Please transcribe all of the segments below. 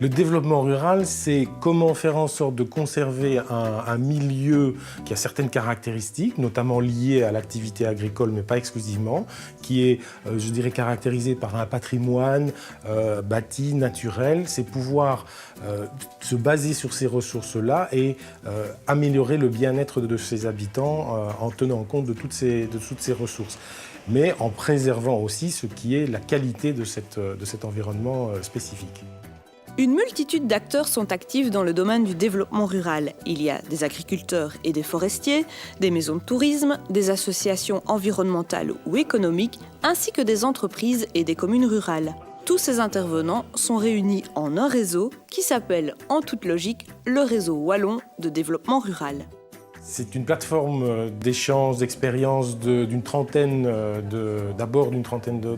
Le développement rural, c'est comment faire en sorte de conserver un milieu qui a certaines caractéristiques, notamment liées à l'activité agricole, mais pas exclusivement, qui est, je dirais, caractérisé par un patrimoine bâti, naturel. C'est pouvoir se baser sur ces ressources-là et améliorer le bien-être de ses habitants en tenant compte de toutes ces ressources, mais en préservant aussi ce qui est la qualité de cet environnement spécifique. Une multitude d'acteurs sont actifs dans le domaine du développement rural. Il y a des agriculteurs et des forestiers, des maisons de tourisme, des associations environnementales ou économiques, ainsi que des entreprises et des communes rurales. Tous ces intervenants sont réunis en un réseau qui s'appelle, en toute logique, le Réseau Wallon de développement rural. C'est une plateforme d'échange, d'expériences d'une trentaine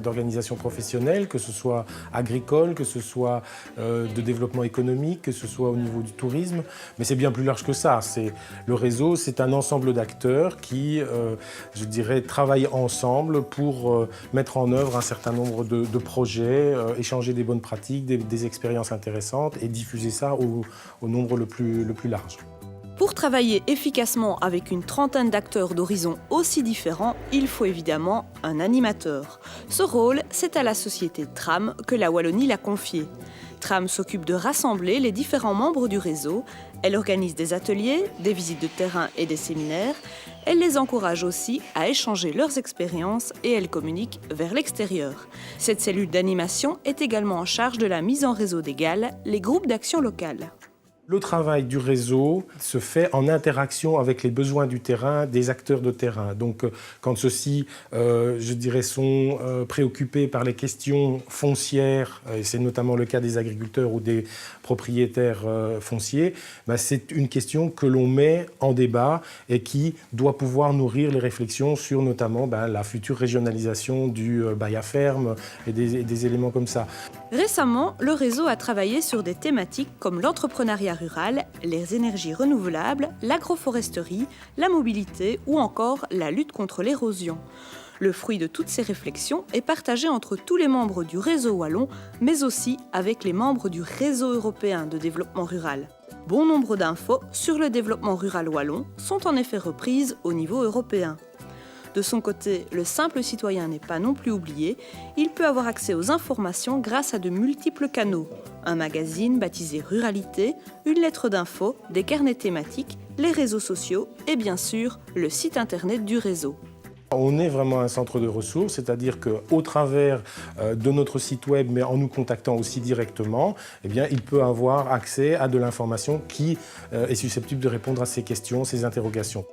d'organisations professionnelles, que ce soit agricoles, que ce soit de développement économique, que ce soit au niveau du tourisme. Mais c'est bien plus large que ça. Le réseau, c'est un ensemble d'acteurs qui, je dirais, travaillent ensemble pour mettre en œuvre un certain nombre de projets, échanger des bonnes pratiques, des expériences intéressantes et diffuser ça au nombre le plus large. Pour travailler efficacement avec une trentaine d'acteurs d'horizons aussi différents, il faut évidemment un animateur. Ce rôle, c'est à la société Tram que la Wallonie l'a confié. Tram s'occupe de rassembler les différents membres du réseau. Elle organise des ateliers, des visites de terrain et des séminaires. Elle les encourage aussi à échanger leurs expériences et elle communique vers l'extérieur. Cette cellule d'animation est également en charge de la mise en réseau des GAL, les groupes d'action locale. Le travail du réseau se fait en interaction avec les besoins du terrain, des acteurs de terrain. Donc, quand ceux-ci, je dirais, sont préoccupés par les questions foncières, et c'est notamment le cas des agriculteurs ou des propriétaires fonciers, c'est une question que l'on met en débat et qui doit pouvoir nourrir les réflexions sur notamment la future régionalisation du bail à ferme et des éléments comme ça. Récemment, le réseau a travaillé sur des thématiques comme l'entrepreneuriat rural, les énergies renouvelables, l'agroforesterie, la mobilité ou encore la lutte contre l'érosion. Le fruit de toutes ces réflexions est partagé entre tous les membres du réseau wallon, mais aussi avec les membres du réseau européen de développement rural. Bon nombre d'infos sur le développement rural wallon sont en effet reprises au niveau européen. De son côté, le simple citoyen n'est pas non plus oublié. Il peut avoir accès aux informations grâce à de multiples canaux. Un magazine baptisé Ruralité, une lettre d'info, des carnets thématiques, les réseaux sociaux et bien sûr, le site internet du réseau. On est vraiment un centre de ressources, c'est-à-dire qu'au travers de notre site web, mais en nous contactant aussi directement, il peut avoir accès à de l'information qui est susceptible de répondre à ces questions, ces interrogations.